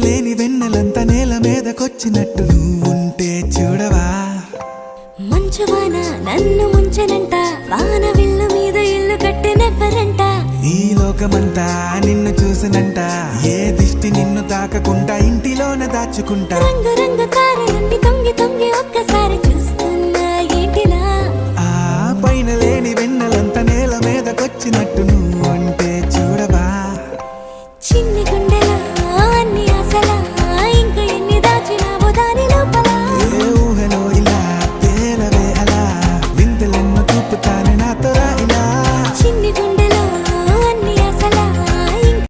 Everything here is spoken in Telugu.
లేని వెన్నెలంత నేల మీదకొచ్చినట్టు నువ్వుంటే చూడవా. మంచువాన నన్ను ముంచెనంట, వాన విల్లు మీద ఇల్లు కట్టినెవ్వరంట. ఈ లోకమంతా నిన్ను చూసినంట, ఏ దిష్టి నిన్ను తాకకుండా ఇంటిలోన దాచుకుంటా. రంగు రంగు తారలన్నీ తొంగి తొంగి ఒక్కసారి చూస్తున్నా ఏంటిలా. ఆ పైన లేని వెన్నెలంత నేల మీదకొచ్చినట్టు నువ్వు